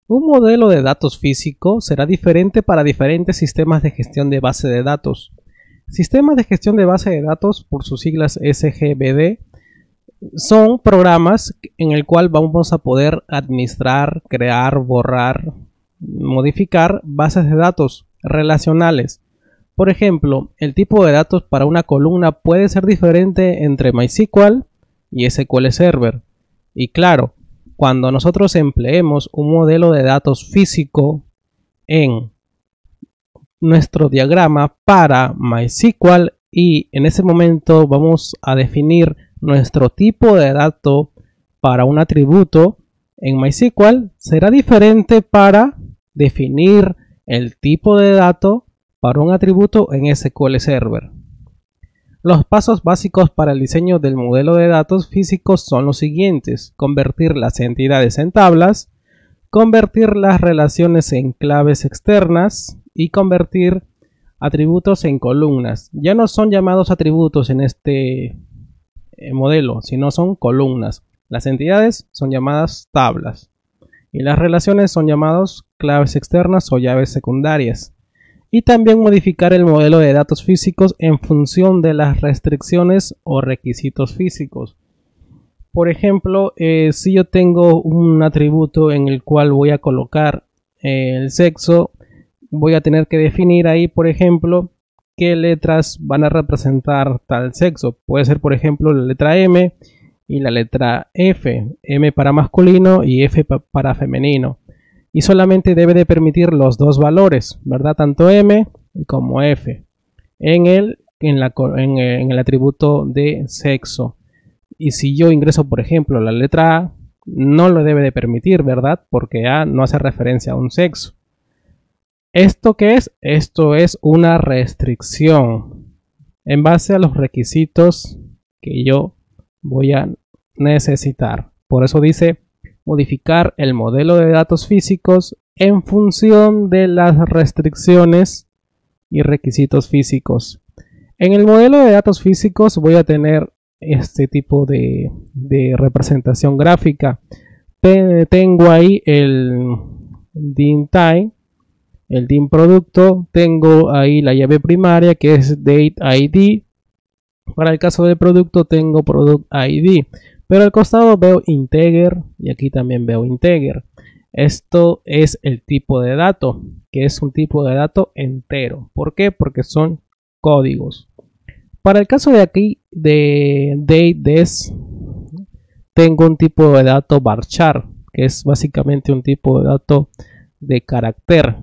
Un modelo de datos físico será diferente para diferentes sistemas de gestión de base de datos. Sistemas de gestión de base de datos, por sus siglas SGBD, son programas en el cual vamos a poder administrar, crear, borrar, modificar bases de datos relacionales. Por ejemplo, el tipo de datos para una columna puede ser diferente entre MySQL y SQL Server. Y claro, cuando nosotros empleemos un modelo de datos físico en nuestro diagrama para MySQL y en ese momento vamos a definir nuestro tipo de dato para un atributo en MySQL, será diferente para definir el tipo de dato para un atributo en SQL Server. Los pasos básicos para el diseño del modelo de datos físicos son los siguientes: convertir las entidades en tablas, convertir las relaciones en claves externas y convertir atributos en columnas. Ya no son llamados atributos en este modelo, sino son columnas. Las entidades son llamadas tablas y las relaciones son llamadas claves externas o llaves secundarias. Y también modificar el modelo de datos físicos en función de las restricciones o requisitos físicos. Por ejemplo, si yo tengo un atributo en el cual voy a colocar el sexo, voy a tener que definir ahí, por ejemplo, qué letras van a representar tal sexo. Puede ser, por ejemplo, la letra M y la letra F. M para masculino y F para femenino. Y solamente debe de permitir los dos valores, ¿verdad? Tanto M como F en el atributo de sexo. Y si yo ingreso, por ejemplo, la letra A, no lo debe de permitir, ¿verdad? Porque A no hace referencia a un sexo. ¿Esto qué es? Esto es una restricción en base a los requisitos que yo voy a necesitar. Por eso dice modificar el modelo de datos físicos en función de las restricciones y requisitos físicos. En el modelo de datos físicos voy a tener este tipo de representación gráfica. Tengo ahí el DIN time, el DIN producto, tengo ahí la llave primaria que es date ID. Para el caso del producto tengo product ID, pero al costado veo integer y aquí también veo integer. Esto es el tipo de dato, que es un tipo de dato entero. ¿Por qué? Porque son códigos. Para el caso de aquí de dateDes, tengo un tipo de dato varchar, que es básicamente un tipo de dato de carácter.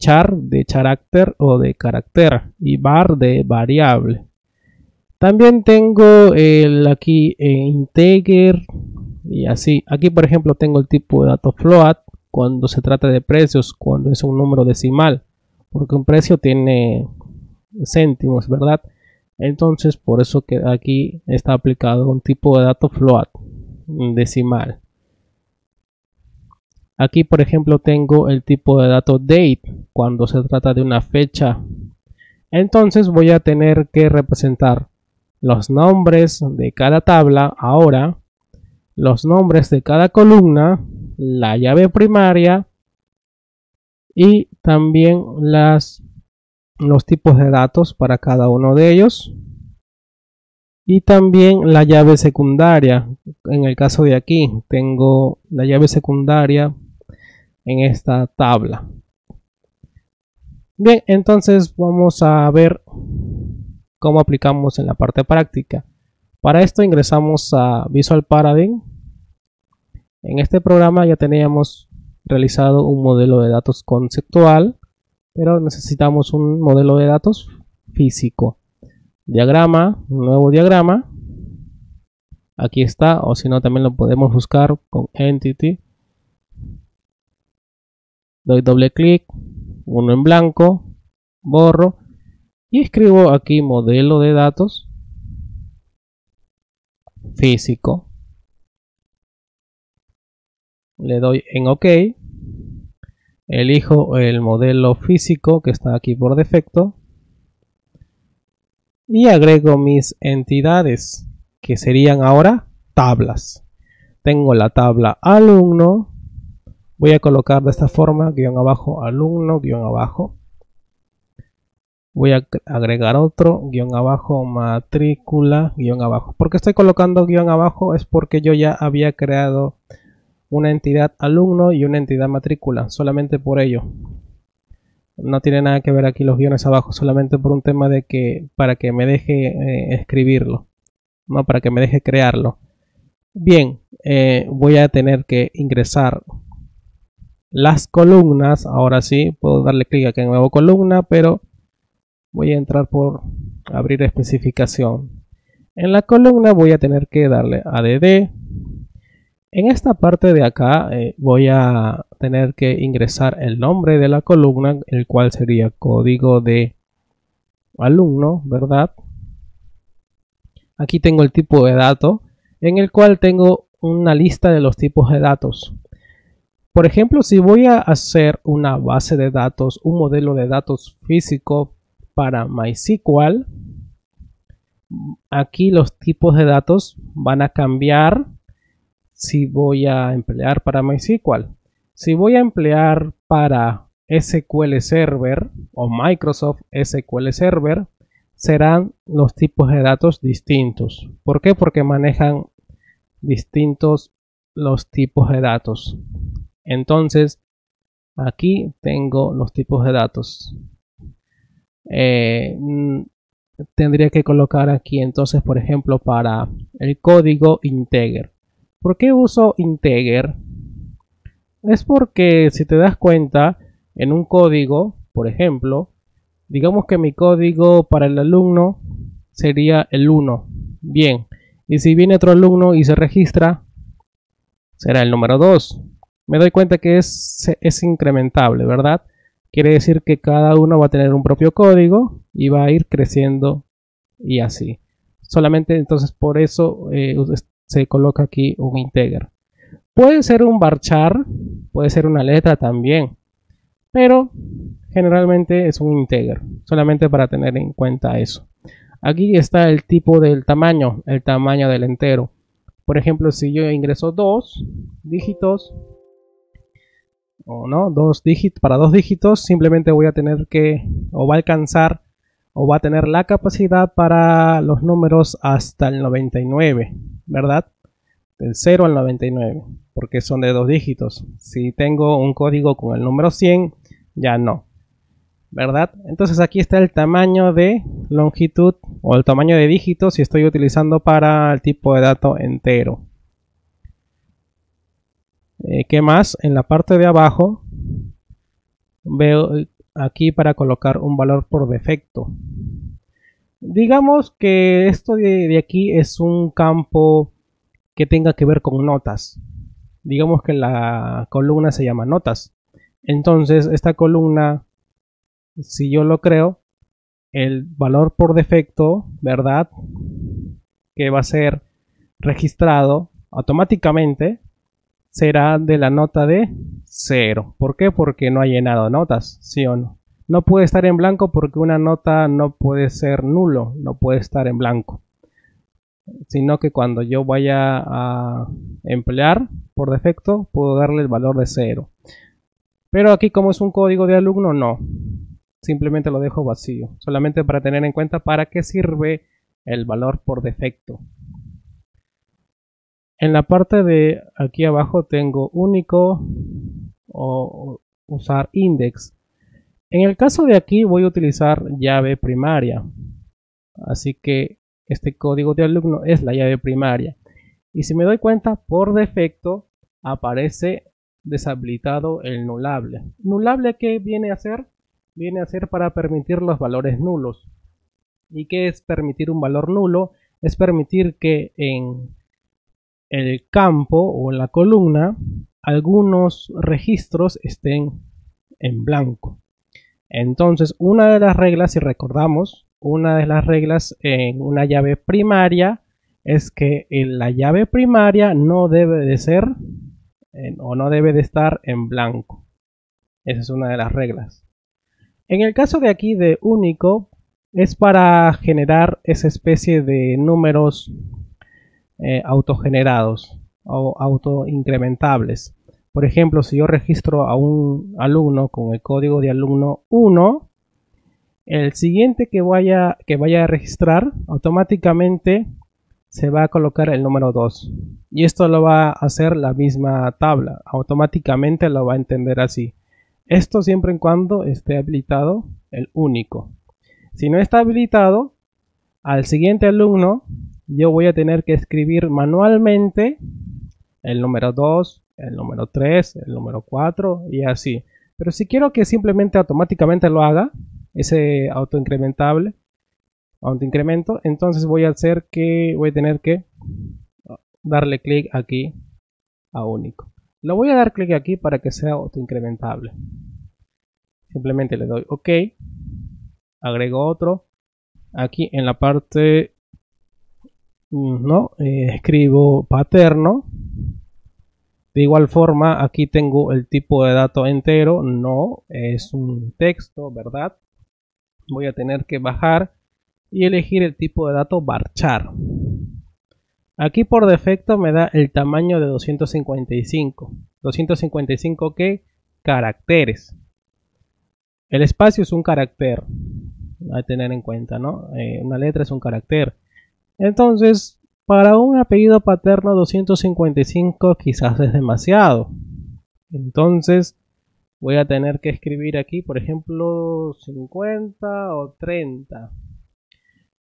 Char de carácter o de carácter y var de variable. También tengo aquí integer y así. Aquí, por ejemplo, tengo el tipo de dato float cuando se trata de precios, cuando es un número decimal, porque un precio tiene céntimos, ¿verdad? Entonces, por eso que aquí está aplicado un tipo de dato float decimal. Aquí, por ejemplo, tengo el tipo de dato date cuando se trata de una fecha. Entonces voy a tener que representar los nombres de cada tabla ahora, los nombres de cada columna, la llave primaria y también los tipos de datos para cada uno de ellos. Y también la llave secundaria. En el caso de aquí tengo la llave secundaria en esta tabla. Bien, entonces vamos a ver cómo aplicamos en la parte práctica. Para esto ingresamos a Visual Paradigm. En este programa ya teníamos realizado un modelo de datos conceptual, pero necesitamos un modelo de datos físico. Diagrama, nuevo diagrama. Aquí está, o si no también lo podemos buscar con Entity. Doy doble clic, uno en blanco, borro y escribo aquí modelo de datos físico. Le doy en OK. Elijo el modelo físico que está aquí por defecto. Y agrego mis entidades, que serían ahora tablas. Tengo la tabla alumno, Voy a colocar de esta forma, guión abajo, alumno, guión abajo. Voy a agregar otro, guión abajo, matrícula, guión abajo. ¿Por qué estoy colocando guión abajo? Es porque yo ya había creado una entidad alumno y una entidad matrícula, solamente por ello. No tiene nada que ver aquí los guiones abajo, solamente por un tema de que para que me deje escribirlo, no para que me deje crearlo. Bien, voy a tener que ingresar las columnas. Ahora sí, puedo darle clic aquí en nuevo columna, pero voy a entrar por abrir especificación. En la columna voy a tener que darle ADD. En esta parte de acá voy a tener que ingresar el nombre de la columna, el cual sería código de alumno, ¿verdad? Aquí tengo el tipo de dato, en el cual tengo una lista de los tipos de datos. Por ejemplo, si voy a hacer una base de datos, un modelo de datos físico para MySQL, aquí los tipos de datos van a cambiar si voy a emplear para MySQL. Si voy a emplear para SQL Server o Microsoft SQL Server, serán los tipos de datos distintos. ¿Por qué? Porque manejan distintos los tipos de datos. Entonces, aquí tengo los tipos de datos. Tendría que colocar aquí entonces, por ejemplo, para el código integer. ¿Por qué uso integer? Es porque si te das cuenta, en un código, por ejemplo, digamos que mi código para el alumno sería el 1. Bien, y si viene otro alumno y se registra, será el número 2. Me doy cuenta que es incrementable, ¿verdad? Quiere decir que cada uno va a tener un propio código y va a ir creciendo y así. Solamente entonces por eso se coloca aquí un integer. Puede ser un varchar, puede ser una letra también, pero generalmente es un integer, solamente para tener en cuenta eso. Aquí está el tipo del tamaño, el tamaño del entero. Por ejemplo, si yo ingreso 2 dígitos, o no, para 2 dígitos, simplemente voy a tener que, o va a alcanzar, o va a tener la capacidad para los números hasta el 99, ¿verdad? Del 0 al 99, porque son de 2 dígitos. Si tengo un código con el número 100, ya no, ¿verdad? Entonces aquí está el tamaño de longitud o el tamaño de dígitos si estoy utilizando para el tipo de dato entero. ¿Qué más? En la parte de abajo veo aquí para colocar un valor por defecto. Digamos que esto de aquí es un campo que tenga que ver con notas. Digamos que la columna se llama notas. Entonces esta columna, si yo lo creo, el valor por defecto, ¿verdad? Que va a ser registrado automáticamente será de la nota de 0. ¿Por qué? Porque no ha llenado notas, ¿sí o no? No puede estar en blanco porque una nota no puede ser nulo, no puede estar en blanco. Sino que cuando yo vaya a emplear por defecto, puedo darle el valor de 0. Pero aquí como es un código de alumno, no. Simplemente lo dejo vacío. Solamente para tener en cuenta para qué sirve el valor por defecto. En la parte de aquí abajo tengo único o usar index. En el caso de aquí voy a utilizar llave primaria. Así que este código de alumno es la llave primaria. Y si me doy cuenta, por defecto aparece deshabilitado el nullable. ¿Nullable qué viene a hacer? Viene a ser para permitir los valores nulos. ¿Y qué es permitir un valor nulo? Es permitir que en el campo o en la columna algunos registros estén en blanco. Entonces, una de las reglas, si recordamos, una de las reglas en una llave primaria es que la llave primaria no debe de ser o no debe de estar en blanco. Esa es una de las reglas. En el caso de aquí de único, es para generar esa especie de números autogenerados o autoincrementables. Por ejemplo, si yo registro a un alumno con el código de alumno 1, el siguiente que vaya a registrar, automáticamente se va a colocar el número 2. Y esto lo va a hacer la misma tabla. Automáticamente lo va a entender así. Esto siempre y cuando esté habilitado el único. Si no está habilitado, al siguiente alumno yo voy a tener que escribir manualmente el número 2, el número 3, el número 4 y así. Pero si quiero que simplemente automáticamente lo haga, ese autoincrementable, autoincremento, entonces voy a tener que darle clic aquí a único. Lo voy a dar clic aquí para que sea autoincrementable. Simplemente le doy OK, agrego otro. Aquí en la parte escribo paterno. De igual forma, aquí tengo el tipo de dato entero, no es un texto, ¿verdad? Voy a tener que bajar y elegir el tipo de dato varchar. Aquí por defecto me da el tamaño de 255. 255 ¿qué? Caracteres. El espacio es un carácter, a tener en cuenta, ¿no? Una letra es un carácter. Entonces, para un apellido paterno 255 quizás es demasiado. Entonces voy a tener que escribir aquí, por ejemplo, 50 o 30.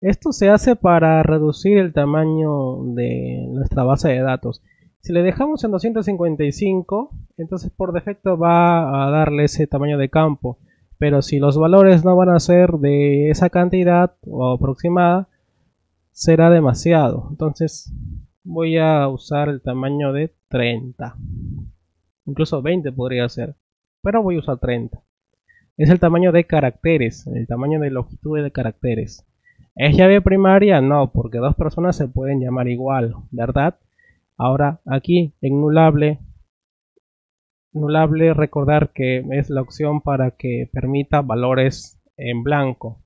Esto se hace para reducir el tamaño de nuestra base de datos. Si le dejamos en 255, entonces por defecto va a darle ese tamaño de campo. Pero si los valores no van a ser de esa cantidad o aproximada, será demasiado. Entonces voy a usar el tamaño de 30. Incluso 20 podría ser, pero voy a usar 30. Es el tamaño de caracteres, el tamaño de longitud de caracteres. ¿Es llave primaria? No, porque dos personas se pueden llamar igual, ¿verdad? Ahora aquí en nulable recordar que es la opción para que permita valores en blanco.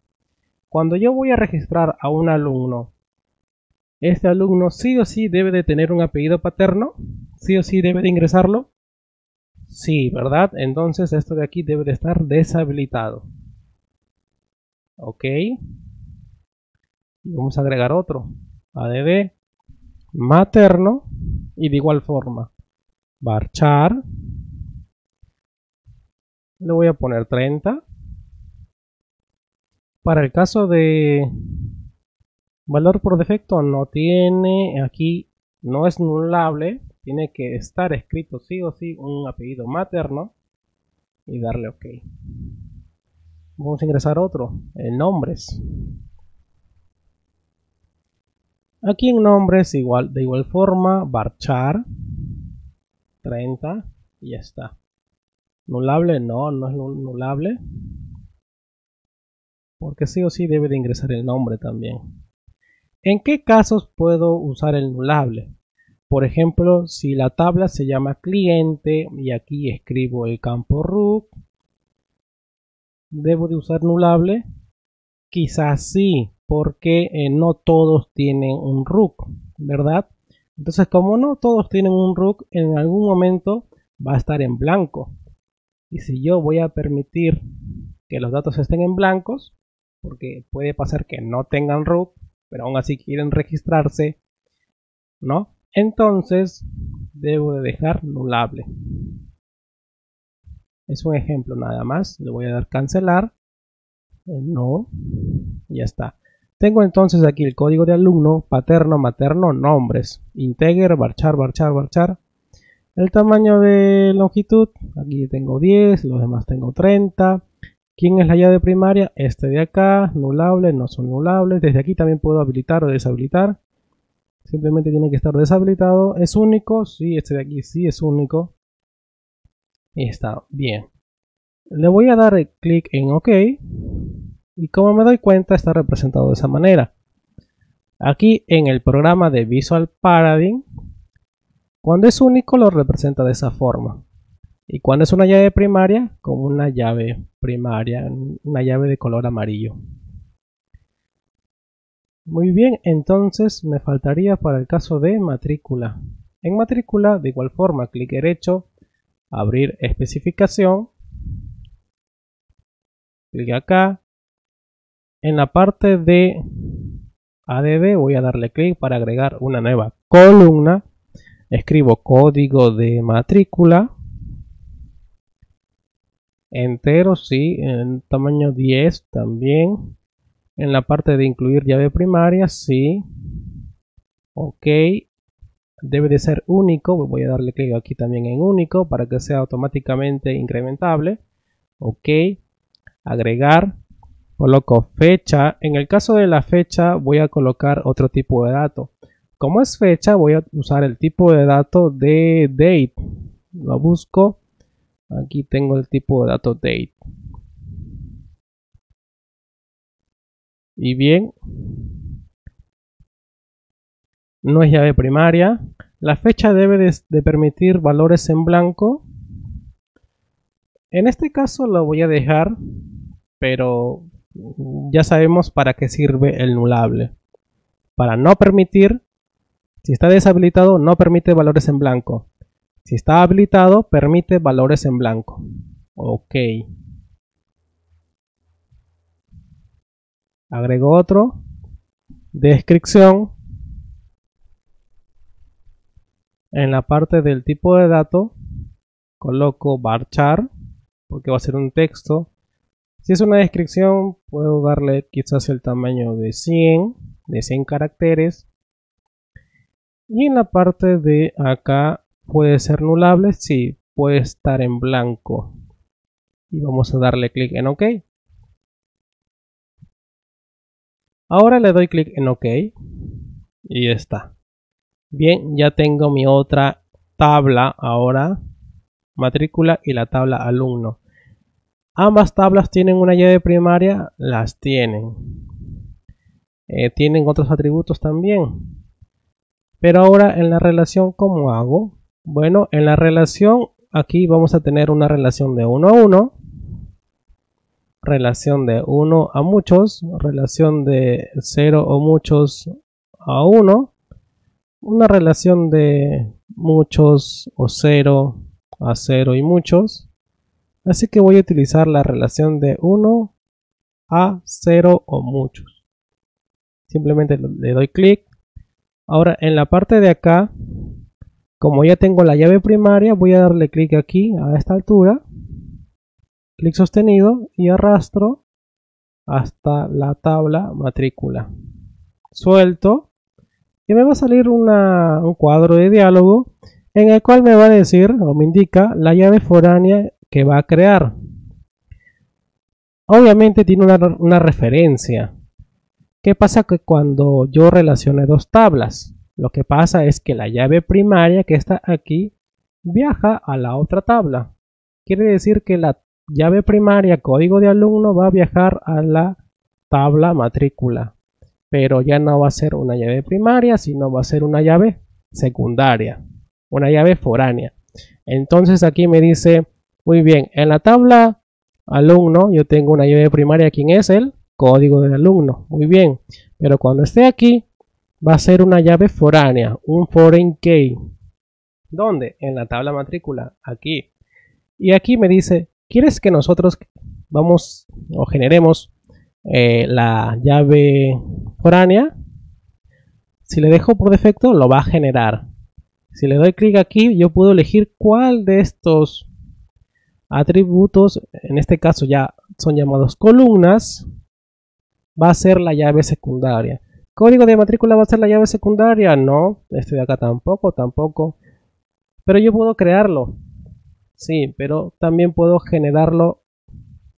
Cuando yo voy a registrar a un alumno, este alumno sí o sí debe de tener un apellido paterno, sí o sí debe de ingresarlo. Sí, ¿verdad? Entonces esto de aquí debe de estar deshabilitado. Ok. Y vamos a agregar otro. ADD materno. Y de igual forma. Varchar. Le voy a poner 30. Para el caso de valor por defecto no tiene. Aquí no es nulable. Tiene que estar escrito sí o sí un apellido materno. Y darle OK. Vamos a ingresar otro. En nombres. Aquí en nombres de igual forma, varchar 30 y ya está. Nulable, no es nulable. Porque sí o sí debe de ingresar el nombre también. ¿En qué casos puedo usar el nulable? Por ejemplo, si la tabla se llama cliente y aquí escribo el campo root, ¿debo de usar nulable? Quizás sí, porque no todos tienen un root, ¿verdad? Entonces, como no todos tienen un root, en algún momento va a estar en blanco. Y si yo voy a permitir que los datos estén en blancos, porque puede pasar que no tengan root, pero aún así quieren registrarse, ¿no? Entonces, debo de dejar nulable. Es un ejemplo nada más. Le voy a dar cancelar. No. Ya está. Tengo entonces aquí el código de alumno, paterno, materno, nombres, integer, varchar, varchar, varchar. El tamaño de longitud, aquí tengo 10, los demás tengo 30. ¿Quién es la llave primaria? Este de acá, nulable, no son nulables. Desde aquí también puedo habilitar o deshabilitar. Simplemente tiene que estar deshabilitado. ¿Es único? Sí, este de aquí sí es único. Y está bien. Le voy a dar clic en OK. Y como me doy cuenta, está representado de esa manera. Aquí en el programa de Visual Paradigm, cuando es único lo representa de esa forma. Y cuando es una llave primaria, como una llave primaria, una llave de color amarillo. Muy bien, entonces me faltaría para el caso de matrícula. En matrícula, de igual forma, clic derecho, abrir especificación, clic acá. En la parte de ADD voy a darle clic para agregar una nueva columna. Escribo código de matrícula entero, sí, en tamaño 10 también. En la parte de incluir llave primaria, sí. Ok, debe de ser único. Voy a darle clic aquí también en único para que sea automáticamente incrementable. Ok, agregar. Coloco fecha. En el caso de la fecha voy a colocar otro tipo de dato. Como es fecha, voy a usar el tipo de dato de date. Lo busco. Aquí tengo el tipo de dato date. Y bien, no es llave primaria. La fecha debe de permitir valores en blanco. En este caso lo voy a dejar, pero ya sabemos para qué sirve el nullable. Para no permitir, si está deshabilitado, no permite valores en blanco. Si está habilitado, permite valores en blanco. Ok. Agrego otro. Descripción. En la parte del tipo de dato, coloco varchar, porque va a ser un texto. Si es una descripción, puedo darle quizás el tamaño de 100 caracteres. Y en la parte de acá, puede ser nullable, sí, puede estar en blanco. Y vamos a darle clic en OK. Ahora le doy clic en OK. Y ya está. Bien, ya tengo mi otra tabla ahora, matrícula y la tabla alumno. Ambas tablas tienen una llave primaria, las tienen. Tienen otros atributos también. Pero ahora en la relación, ¿cómo hago? Bueno, en la relación aquí vamos a tener una relación de 1 a 1, relación de 1 a muchos, relación de 0 o muchos a 1, una relación de muchos o 0 a 0 y muchos. Así que voy a utilizar la relación de 1 a 0 o muchos. Simplemente le doy clic. Ahora en la parte de acá, como ya tengo la llave primaria, voy a darle clic aquí a esta altura. Clic sostenido y arrastro hasta la tabla matrícula. Suelto. Y me va a salir un cuadro de diálogo en el cual me va a decir o me indica la llave foránea que va a crear. Obviamente tiene una referencia. ¿Qué pasa? Que cuando yo relacione dos tablas, lo que pasa es que la llave primaria que está aquí viaja a la otra tabla. Quiere decir que la llave primaria código de alumno va a viajar a la tabla matrícula, pero ya no va a ser una llave primaria, sino va a ser una llave secundaria, una llave foránea. Entonces aquí me dice, muy bien, en la tabla alumno yo tengo una llave primaria, ¿quién es el código del alumno? Muy bien, pero cuando esté aquí va a ser una llave foránea, un foreign key. ¿Dónde? En la tabla matrícula, aquí. Y aquí me dice, ¿quieres que nosotros vamos o generemos la llave foránea? Si le dejo por defecto, lo va a generar. Si le doy clic aquí, yo puedo elegir cuál de estos atributos, en este caso ya son llamados columnas, va a ser la llave secundaria. ¿Código de matrícula va a ser la llave secundaria? No, este de acá tampoco. Pero yo puedo crearlo. Sí, pero también puedo generarlo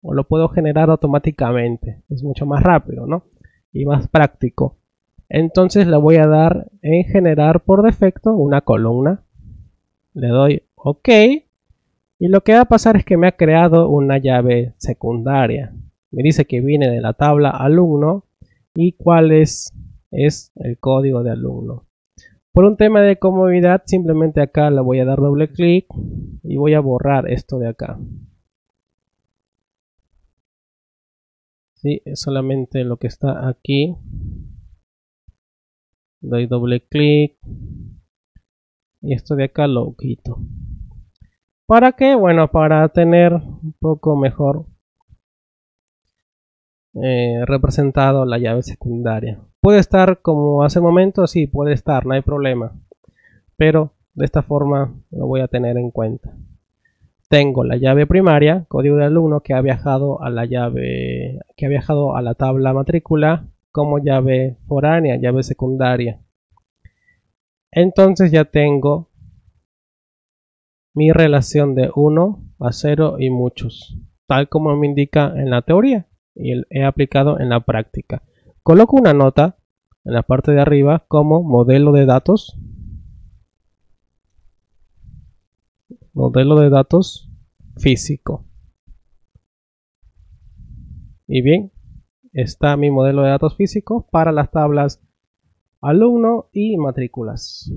o lo puedo generar automáticamente. Es mucho más rápido, ¿no? Y más práctico. Entonces le voy a dar en generar por defecto una columna. Le doy OK. Y lo que va a pasar es que me ha creado una llave secundaria. Me dice que viene de la tabla alumno y cuál es el código de alumno. Por un tema de comodidad, simplemente acá le voy a dar doble clic y voy a borrar esto de acá. Sí, es solamente lo que está aquí. Doy doble clic y esto de acá lo quito. ¿Para qué? Bueno, para tener un poco mejor representado la llave secundaria. Puede estar como hace un momento, sí, puede estar, no hay problema. Pero de esta forma lo voy a tener en cuenta. Tengo la llave primaria, código de alumno, que ha viajado a la llave, que ha viajado a la tabla matrícula como llave foránea, llave secundaria. Entonces ya tengo mi relación de 1 a 0 y muchos, tal como me indica en la teoría y he aplicado en la práctica. Coloco una nota en la parte de arriba como modelo de datos. Modelo de datos físico. Y bien, está mi modelo de datos físico para las tablas alumno y matrículas.